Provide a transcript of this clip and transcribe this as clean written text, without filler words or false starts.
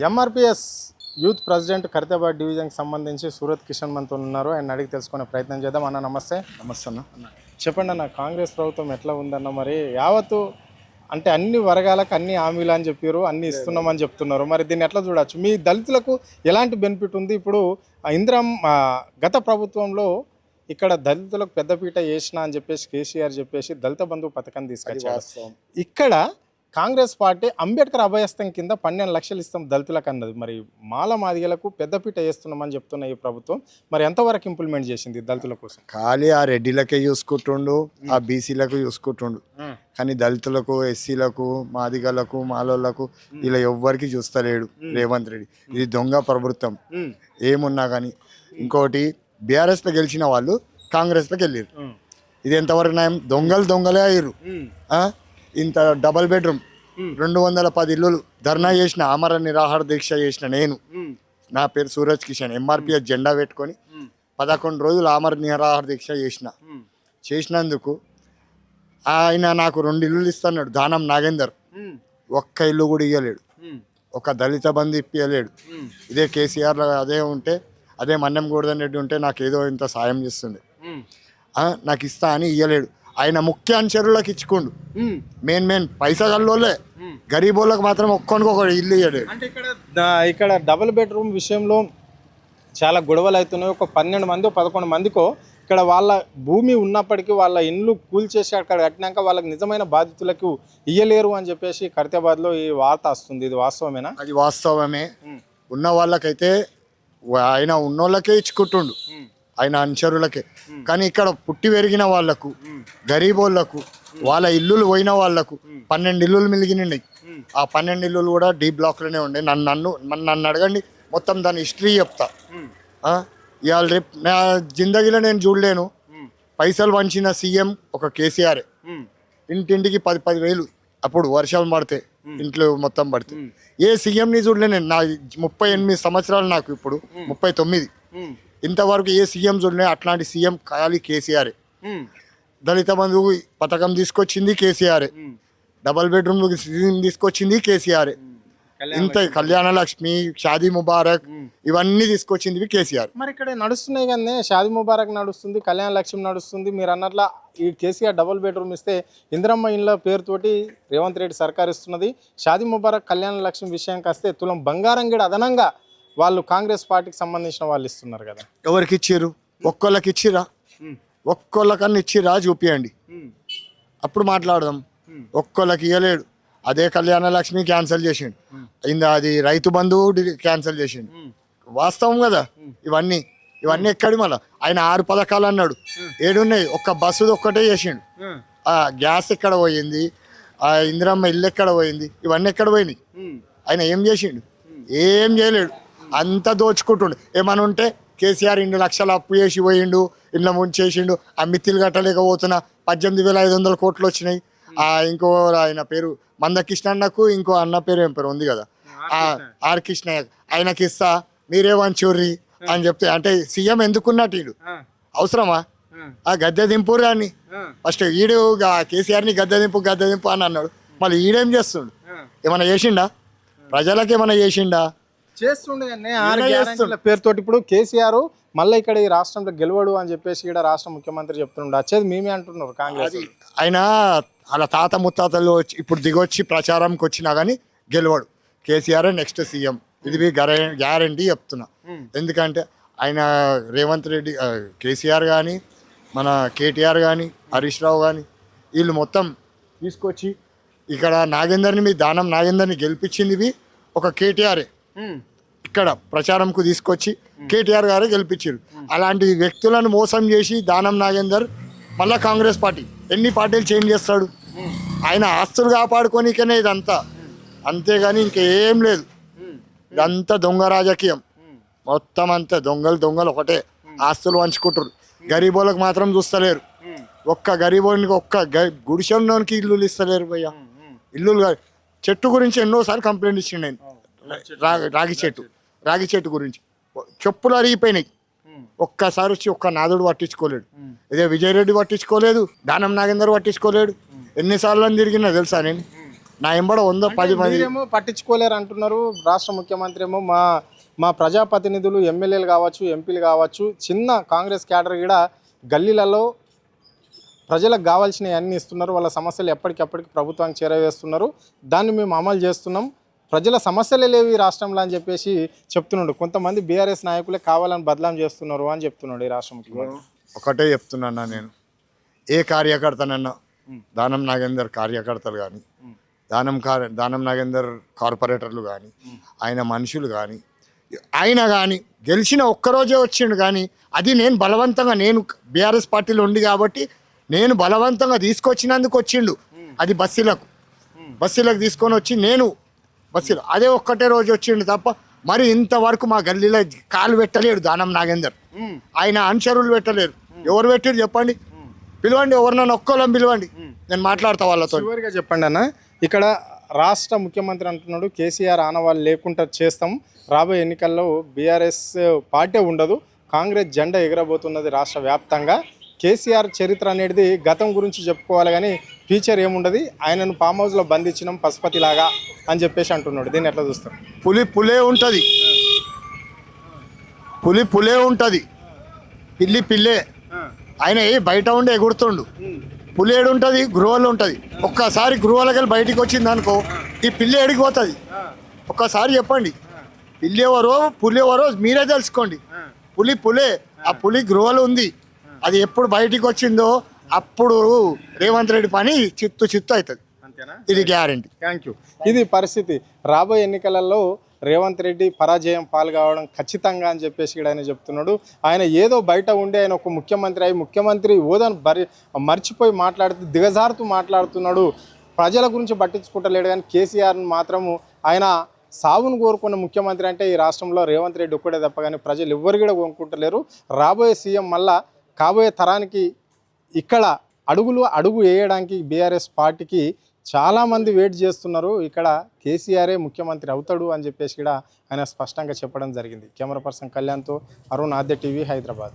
MRPS youth president Khairatabad డివిజన్కి సంబంధించి సూరత్ కిషన్ మనతో ఉన్నారు. ఆయన అడిగి తెలుసుకునే ప్రయత్నం చేద్దాం. అన్న నమస్తే. నమస్తే అన్న. చెప్పండి అన్న, కాంగ్రెస్ ప్రభుత్వం ఎట్లా ఉందన్న? మరి యావత్తు అంటే అన్ని వర్గాలకు అన్ని హామీలు అని చెప్పారు, అన్ని ఇస్తున్నామని చెప్తున్నారు. మరి దీన్ని ఎట్లా చూడొచ్చు? మీ దళితులకు ఎలాంటి బెనిఫిట్ ఉంది? ఇప్పుడు గత ప్రభుత్వంలో ఇక్కడ దళితులకు పెద్దపీట వేసిన అని చెప్పేసి కేసీఆర్ చెప్పేసి దళిత బంధు పథకాన్ని తీసుకొచ్చారు. ఇక్కడ కాంగ్రెస్ పార్టీ అంబేద్కర్ అభయస్థం కింద 12 లక్షలు ఇస్తాం దళితులకు అన్నది. మరి మాల మాదిగలకు పెద్దపీట వేస్తున్నామని చెప్తున్న ఈ ప్రభుత్వం మరి ఎంతవరకు ఇంప్లిమెంట్ చేసింది దళితుల కోసం? ఖాళీ ఆ రెడ్డిలకే చూసుకుంటుండు, ఆ బీసీలకు చూసుకుంటుండు, కానీ దళితులకు, ఎస్సీలకు, మాదిగలకు, మాలోళ్ళకు ఇలా ఎవ్వరికి చూస్తలేడు రేవంత్ రెడ్డి. ఇది దొంగ ప్రభుత్వం ఏమున్నా కానీ. ఇంకోటి, బీఆర్ఎస్లో గెలిచిన వాళ్ళు కాంగ్రెస్లోకి వెళ్ళారు. ఇది ఎంతవరకు న్యాయం? దొంగలే అయ్యారు. ఇంత డబల్ బెడ్రూమ్ 210 ఇల్లులు ధర్నా చేసిన, ఆమర నిరాహార దీక్ష చేసిన నేను, నా పేరు సూరజ్ కిషన్, ఎంఆర్పిఎస్ జెండా పెట్టుకొని 11 రోజులు ఆమర నిరాహార దీక్ష చేసినందుకు ఆయన నాకు 2 ఇల్లులు ఇస్తున్నాడు. దానం నాగేందర్ ఒక్క ఇల్లు కూడా ఇవ్వలేడు, ఒక దళిత బంధు ఇప్పియలేడు. ఇదే కేసీఆర్ అదే ఉంటే, అదే మన్యం గోవర్ధన్ రెడ్డి ఉంటే నాకు ఏదో ఇంత సాయం చేస్తుంది. నాకు ఇస్తా అని ఇవ్వలేడు. ఆయన ముఖ్య అనుచరులకు ఇచ్చుకోండు. మెయిన్ పైసగల్లోలే, గరీబోళ్ళకి మాత్రం ఒక్కొక్కటి ఇల్లు ఇవ్వడు. అంటే ఇక్కడ డబుల్ బెడ్రూమ్ విషయంలో చాలా గొడవలు అవుతున్నాయి. ఒక 12 మంది 11 మందికో ఇక్కడ వాళ్ళ భూమి ఉన్నప్పటికీ వాళ్ళ ఇండ్లు కూల్చేసి అక్కడ కట్టినాక వాళ్ళకి నిజమైన బాధితులకు ఇయ్యలేరు అని చెప్పేసి ఖరీదాబాద్లో ఈ వార్త వస్తుంది. ఇది వాస్తవమేనా? అది వాస్తవమే. ఉన్న వాళ్ళకైతే ఆయన ఉన్నోళ్ళకే ఇచ్చుకుంటుండు, ఆయన అనుచరులకే. కానీ ఇక్కడ పుట్టి పెరిగిన వాళ్లకు, గరీబోళ్లకు, వాళ్ళ ఇల్లులు పోయిన వాళ్లకు 12 ఇల్లులు మిలిగినాయి. ఆ 12 ఇల్లులు కూడా డీ బ్లాక్లోనే ఉండే. నన్ను అడగండి, మొత్తం దాని హిస్టరీ చెప్తా. ఇవాళ రేపు నా జిందగీలో నేను చూడలేను పైసలు వంచిన సీఎం ఒక కేసీఆర్. ఇంటింటికి 10 వేలు అప్పుడు వర్షాలు పడితే, ఇంట్లో మొత్తం పడితే. ఏ సీఎంని చూడలేను. నా 38 సంవత్సరాలు, నాకు ఇప్పుడు 39. ఇంతవరకు ఏ సీఎం చూడలే. అట్లాంటి సీఎం ఖాళీ కేసీఆర్. దళిత బంధు పథకం తీసుకొచ్చింది కేసీఆర్, డబల్ బెడ్రూమ్ తీసుకొచ్చింది కేసీఆర్, ఇంత కళ్యాణ లక్ష్మి, షాదీ ముబారక్ ఇవన్నీ తీసుకొచ్చింది కేసీఆర్. మరి ఇక్కడ నడుస్తున్నాయి కానీ, షాదీ ముబారక్ నడుస్తుంది, కళ్యాణ లక్ష్మి నడుస్తుంది. మీరు అన్నట్ల ఈ కేసీఆర్ డబుల్ బెడ్రూమ్ ఇస్తే ఇందిరమ్మ ఇండ్ల పేరుతోటి రేవంత్ రెడ్డి సర్కార్ ఇస్తున్నది. షాదీ ముబారక్, కళ్యాణ లక్ష్మి విషయానికి వస్తే తులం బంగారం కూడా అదనంగా వాళ్ళు కాంగ్రెస్ పార్టీకి సంబంధించిన వాళ్ళు ఇస్తున్నారు కదా. ఎవరికి ఇచ్చిర్రు? ఒక్కోళ్ళకి ఇచ్చిరా? ఒక్కోళ్ళకన్నా ఇచ్చిరా చూపియండి, అప్పుడు మాట్లాడదాం. ఒక్కోళ్ళకి ఇవ్వలేడు. అదే కళ్యాణ లక్ష్మి క్యాన్సిల్ చేసిండు, అది రైతు బంధువు క్యాన్సిల్ చేసిండు. వాస్తవం కదా ఇవన్నీ. ఎక్కడి మళ్ళీ ఆయన 6 పథకాలు అన్నాడు, 7 ఉన్నాయి. ఒక్క బస్సు ఒక్కటే చేసిండు. గ్యాస్ ఎక్కడ పోయింది? ఇందిరమ్మ ఇల్లు ఎక్కడ పోయింది? ఇవన్నీ ఎక్కడ పోయినాయి? ఆయన ఏం చేసిండు? ఏం చేయలేడు. అంతా దోచుకుంటుండు. ఏమని ఉంటే కేసీఆర్ 2 లక్షలు అప్పు చేసి పోయిండు, ఇంట్లో ముంచేసిండు. ఆ మిత్తిలు కట్టలేకపోతున్నా 18,500 కోట్లు వచ్చినాయి. ఇంకో ఆయన పేరు మందకృష్ణ అన్నకు, ఇంకో అన్న పేరు ఏం పేరు ఉంది కదా, ఆర్ కృష్ణ, ఆయనకి ఇస్తా మీరేమంచూర్రి అని చెప్తే, అంటే సీఎం ఎందుకున్నట్టు అవసరమా? ఆ గద్దె దింపురు అని ఫస్ట్ ఈడు కేసీఆర్ని గద్దె దింపు అని అన్నాడు. మళ్ళీ ఈడేం చేస్తుండు? ఏమైనా చేసిండా? ప్రజలకు ఏమైనా చేసిండా? చేస్తుండే పేరుతోటి. ఇప్పుడు కేసీఆర్ మళ్ళీ ఇక్కడ ఈ రాష్ట్రంలో గెలవడు అని చెప్పేసి ఇక్కడ రాష్ట్ర ముఖ్యమంత్రి చెప్తుండే. వచ్చేది మేమే అంటున్నారు కాంగ్రెస్. ఆయన అలా తాత ముత్తాతలు ఇప్పుడు దిగొచ్చి ప్రచారంకి వచ్చినా కానీ గెలవడు. కేసీఆర్ నెక్స్ట్ సీఎం, ఇది గ్యారంటీ చెప్తున్నా. ఎందుకంటే ఆయన రేవంత్ రెడ్డి, కేసీఆర్ కానీ, మన కేటీఆర్ కానీ, హరీష్ రావు కానీ, వీళ్ళు మొత్తం తీసుకొచ్చి ఇక్కడ దానం నాగేందర్ని గెలిపించింది ఒక కేటీఆర్. ఇక్కడ ప్రచారంకు తీసుకొచ్చి కేటీఆర్ గారే గెలిపించారు. అలాంటి వ్యక్తులను మోసం చేసి దానం నాగేందర్ మళ్ళీ కాంగ్రెస్ పార్టీ ఎన్ని పార్టీలు చేంజ్ చేస్తాడు? ఆయన ఆస్తులు కాపాడుకోనికనే ఇదంతా, అంతేగాని ఇంకేం లేదు. ఇదంతా దొంగ రాజకీయం మొత్తం. అంతా దొంగలు ఒకటే ఆస్తులు పంచుకుంటారు. గరీబోళ్ళకి మాత్రం చూస్తలేరు. ఒక్క గరీబోనికి, ఒక్క గుడిసెలోనికి ఇల్లులు ఇస్తలేరు భయ్యా. ఇల్లులు చెట్టు గురించి ఎన్నోసార్లు కంప్లైంట్ ఇచ్చిండు నేను. రాగి చెట్టు గురించి చెప్పులు అరిగిపోయినాయి. ఒక్కసారి వచ్చి ఒక్క నాదుడు పట్టించుకోలేడు. ఇదే విజయరెడ్డి పట్టించుకోలేదు, దానం నాగేందర్ పట్టించుకోలేడు. ఎన్నిసార్లు తిరిగినా తెలుసా నేను? నా ఎంబడ 110 మంది. మీరేమో పట్టించుకోలేరు అంటున్నారు. రాష్ట్ర ముఖ్యమంత్రి ఏమో మా ప్రజాప్రతినిధులు ఎమ్మెల్యేలు కావచ్చు, ఎంపీలు కావచ్చు, చిన్న కాంగ్రెస్ క్యాడర్ కూడా గల్లీలలో ప్రజలకు కావాల్సినవి అన్నీ ఇస్తున్నారు. వాళ్ళ సమస్యలు ఎప్పటికప్పటికి ప్రభుత్వానికి చేరవేస్తున్నారు. దాన్ని మేము అమలు చేస్తున్నాం. ప్రజల సమస్యలే లేవు ఈ రాష్ట్రంలో అని చెప్పేసి చెప్తున్నాడు. కొంతమంది బీఆర్ఎస్ నాయకులే కావాలని బదలాం చేస్తున్నారు అని చెప్తున్నాడు ఈ రాష్ట్ర ముఖ్యమంత్రి. ఒకటే చెప్తున్నా, నేను ఏ కార్యకర్తనన్నా, దానం నాగేందర్ కార్యకర్తలు కానీ, దానం నాగేందర్ కార్పొరేటర్లు కానీ, ఆయన మనుషులు కానీ, ఆయన కానీ గెలిచిన ఒక్కరోజే వచ్చిండు. కానీ అది నేను బలవంతంగా, నేను బీఆర్ఎస్ పార్టీలో ఉండి కాబట్టి నేను బలవంతంగా తీసుకొచ్చినందుకు వచ్చిండు. అది బస్సులకు తీసుకొని వచ్చి నేను బస్సులో అదే ఒక్కటే రోజు వచ్చిండు తప్ప మరి ఇంతవరకు మా గల్లీలో కాలు పెట్టలేడు దానం నాగేందర్. ఆయన అనుచరులు పెట్టలేరు. ఎవరు పెట్టారు చెప్పండి, పిలవండి, ఎవరినైనా ఒక్కళ్ళని పిలవండి, నేను మాట్లాడతా వాళ్ళతో. చివరిగా చెప్పండి అన్న, ఇక్కడ రాష్ట్ర ముఖ్యమంత్రి అంటున్నాడు కేసీఆర్ ఆనవాళ్ళు లేకుండా చేస్తాం, రాబోయే ఎన్నికల్లో బీఆర్ఎస్ పార్టీ ఉండదు, కాంగ్రెస్ జెండా ఎగరబోతున్నది రాష్ట్ర వ్యాప్తంగా, కేసీఆర్ చరిత్ర అనేది గతం గురించి చెప్పుకోవాలి కానీ ఫ్యూచర్ ఏముండదు, ఆయనను ఫామ్ హౌస్లో బంధించినాం పశుపతిలాగా అని చెప్పేసి అంటున్నాడు. దీన్ని ఎట్లా చూస్తారు? పులే ఉంటుంది, పులే ఉంటుంది, పిల్లే. ఆయన బయట ఉండి ఎగురుతుండు. పులేడు ఉంటుంది, గృహలు ఉంటుంది. ఒక్కసారి గృహాలకి వెళ్ళి బయటికి వచ్చింది అనుకో, ఈ పిల్లి ఎడిగిపోతుంది. ఒక్కసారి చెప్పండి, పిల్లి ఎవరో పులి ఎవరో మీరే తెలుసుకోండి. పులే, ఆ పులి గృహలు ఉంది. అది ఎప్పుడు బయటికి వచ్చిందో అప్పుడు రేవంత్ రెడ్డి పని చిత్తు అవుతుంది. అంతేనా? ఇది గ్యారంటీ. Thank you. ఇది పరిస్థితి. రాబోయే ఎన్నికలలో రేవంత్ రెడ్డి పరాజయం పాల్గొవడం ఖచ్చితంగా అని చెప్పేసి కూడా ఆయన చెప్తున్నాడు. ఆయన ఏదో బయట ఉండి ఆయన ఒక ముఖ్యమంత్రి హోదాను మర్చిపోయి దిగజారుతూ మాట్లాడుతున్నాడు. ప్రజల గురించి పట్టించుకుంటలేడు. కానీ కేసీఆర్ను మాత్రము ఆయన సావును కోరుకున్న ముఖ్యమంత్రి అంటే ఈ రాష్ట్రంలో రేవంత్ రెడ్డి ఒక్కడే తప్ప కానీ ప్రజలు ఎవ్వరు కూడా కోరుకుంటలేరు. రాబోయే సీఎం మళ్ళా కాబోయే తరానికి ఇక్కడ అడుగు వేయడానికి బీఆర్ఎస్ పార్టీకి చాలామంది వెయిట్ చేస్తున్నారు. ఇక్కడ కేసీఆరే ముఖ్యమంత్రి అవుతాడు అని చెప్పేసి కూడా ఆయన స్పష్టంగా చెప్పడం జరిగింది. కెమెరా పర్సన్ కళ్యాణ్తో అరుణ్, ఆద్య టీవీ, హైదరాబాద్.